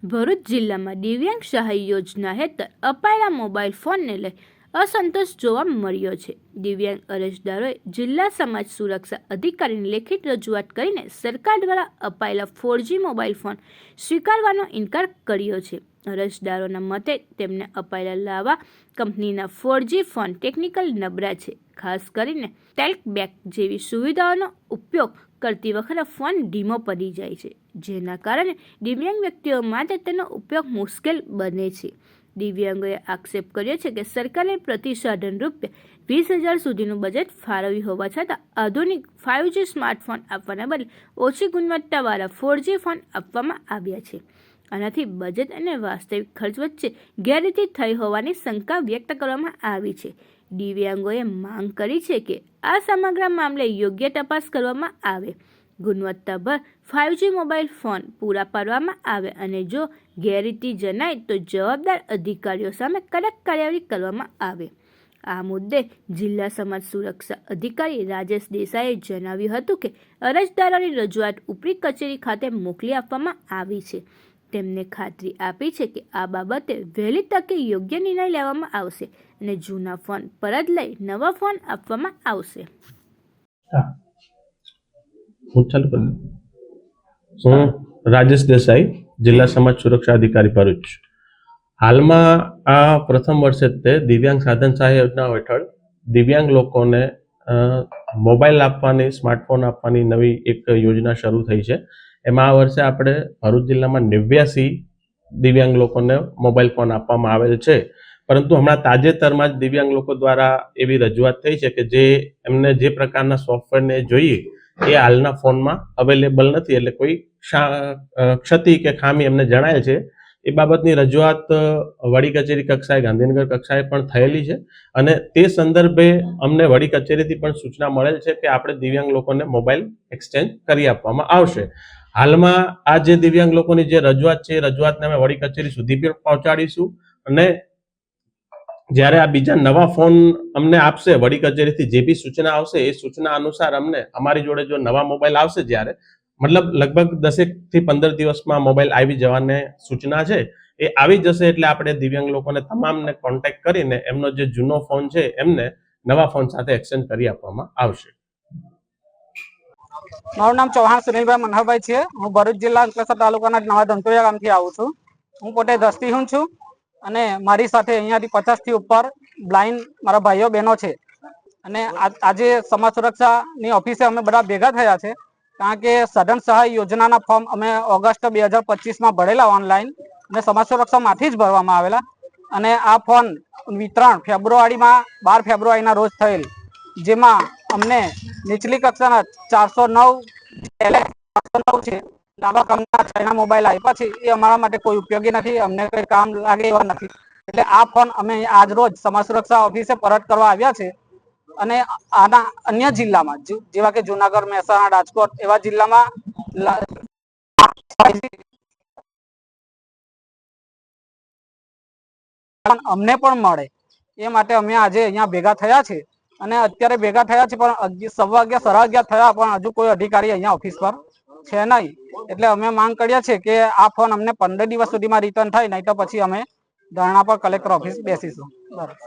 ભરૂચ જિલ્લામાં દિવ્યાંગ સહાય યોજના હેઠળ અપાયેલા મોબાઈલ ફોનને લઈ અસંતોષ જોવા મળ્યો છે. દિવ્યાંગ અરજદારોએ જિલ્લા સમાજ સુરક્ષા અધિકારીને લેખિત રજૂઆત કરીને સરકાર દ્વારા અપાયેલા 4G મોબાઈલ ફોન સ્વીકારવાનો ઇનકાર કર્યો છે. અરજદારોના મતે તેમને અપાયેલા લાવા કંપનીના 4G ફોન ટેકનિકલ નબળા છે. ખાસ કરીને ટેલ્કબેક જેવી સુવિધાઓનો ઉપયોગ કરતી વખતે ફોન ધીમો પડી જાય છે, જેના કારણે દિવ્યાંગ વ્યક્તિઓ માટે તેનો ઉપયોગ મુશ્કેલ બને છે. દિવ્યાંગોએ આક્ષેપ કર્યો છે કે સરકારે પ્રતિ સાધન રૂપિયા 20,000 સુધીનું બજેટ ફાળવ્યું હોવા છતાં આધુનિક 5G સ્માર્ટફોન આપવાના બદલે ઓછી ગુણવત્તાવાળા 4G ફોન આપવામાં આવ્યા છે. આનાથી બજેટ અને વાસ્તવિક ખર્ચ વચ્ચે ગેરરીતિ થઈ હોવાની શંકા વ્યક્ત કરવામાં આવી છે. દિવ્યાંગોએ માંગ કરી છે કે આ સમગ્ર મામલે યોગ્ય તપાસ કરવામાં આવે, ગુણવત્તાભર 5G મોબાઈલ ફોન પૂરા પાડવામાં આવે અને જો ગેરરીતિ જણાય તો જવાબદાર અધિકારીઓ સામે કડક કાર્યવાહી કરવામાં આવે. આ મુદ્દે જિલ્લા સમાજ સુરક્ષા અધિકારી રાજેશ દેસાઈએ જણાવ્યું હતું કે અરજદારોની રજૂઆત ઉપરી કચેરી ખાતે મોકલી આપવામાં આવી છે. તેમને ખાતરી આપી છે કે આ બાબતે વહેલી તકે યોગ્ય નિર્ણય લેવામાં આવશે અને જૂના ફોન પરત લઈ નવા ફોન આપવામાં આવશે. હું રાજેશ દેસાઈ, જિલ્લા સમાજ સુરક્ષા અધિકારી ભરૂચ. હાલમાં આ પ્રથમ વર્ષે તે દિવ્યાંગ સાધન સહાય યોજના હેઠળ દિવ્યાંગ લોકોને મોબાઈલ આપવાની, સ્માર્ટફોન આપવાની નવી એક યોજના શરૂ થઈ છે. એમાં આ વર્ષે આપણે ભરૂચ જિલ્લામાં 89 દિવ્યાંગ લોકોને મોબાઈલ ફોન આપવામાં આવેલ છે. પરંતુ હમણાં તાજેતરમાં જ દિવ્યાંગ લોકો દ્વારા એવી રજૂઆત થઈ છે કે જે એમને જે પ્રકારના સોફ્ટવેરને જોઈએ એ હાલના ફોનમાં અવેલેબલ નથી, એટલે કોઈ ક્ષતિ કે ખામી એમને જણાય છે. એ બાબતની રજૂઆત વડી કચેરી કક્ષાએ, ગાંધીનગર કક્ષાએ પણ થયેલી છે અને તે સંદર્ભે અમને વડી કચેરીથી પણ સૂચના મળેલ છે કે આપણે દિવ્યાંગ લોકોને મોબાઈલ એક્સચેન્જ કરી આપવામાં આવશે. હાલમાં આ જે દિવ્યાંગ લોકોની જે રજૂઆત છે એ રજૂઆતને અમે વડી કચેરી સુધી પણ પહોંચાડીશું અને જ્યારે આ બીજા નવા ફોન અમને આપશે વડી કચેરીથી, જે બી સૂચના આવશે એ સૂચના અનુસાર અમને અમારી જોડે જો નવા મોબાઈલ આવશે, જ્યારે મતલબ લગભગ 10 થી 15 દિવસમાં મોબાઈલ આવી જવાને સૂચના છે, એ આવી જશે એટલે આપણે દિવ્યાંગ લોકોને તમામને કોન્ટેક્ટ કરીને એમનો જે જૂનો ફોન છે એમને નવા ફોન સાથે એક્સચેન્જ કરી આપવામાં આવશે. મારું નામ ચૌહાણ સુનિલભાઈ મનહરભાઈ છે. હું ભરૂચ જિલ્લા અંકલેશ્વર તાલુકાના નવા ધંટોયા ગામથી આવું છું. હું પોતે દ્રષ્ટિહીન છું અને મારી સાથે અહીંયાથી 50 થી ઉપર બ્લાઇન્ડ મારા ભાઈઓ બહેનો છે અને આજે સમાજ સુરક્ષાની ઓફિસે અમે બધા ભેગા થયા છે કારણ કે સાધન સહાય યોજનાના ફોર્મ અમે ઓગસ્ટ 2025માં ભરેલા ઓનલાઈન અને સમાજ સુરક્ષામાંથી જ ભરવામાં આવેલા અને આ ફોન વિતરણ ફેબ્રુઆરીમાં 12 ફેબ્રુઆરીના રોજ થયેલ, જેમાં અમને નીચલી કક્ષાના 409 છે લાંબા કંપનીના ચાઇના મોબાઈલ આપ્યા છે. એ અમારા માટે કોઈ ઉપયોગી નથી, અમને કોઈ કામ લાગે એવા નથી. એટલે આ ફોન અમે આજ રોજ સમાજ સુરક્ષા ઓફિસે પરત કરવા આવ્યા છે અને આના અન્ય જિલ્લામાં જેવા કે જુનાગઢ, મહેસાણા, રાજકોટ એવા જિલ્લામાં અમને પણ મળે એ માટે અમે આજે અહીંયા ભેગા થયા છે અને અત્યારે ભેગા થયા છે પણ 11:15 સાડા 11 થયા પણ હજુ કોઈ અધિકારી અહીંયા ઓફિસ પર છે નહીં. એટલે અમે માંગ કરીએ છીએ કે આ ફોન અમને 15 દિવસ સુધીમાં રિટર્ન થાય, નહીં તો પછી અમે ધરણા પર કલેક્ટર ઓફિસ બેસીશું. બરાબર.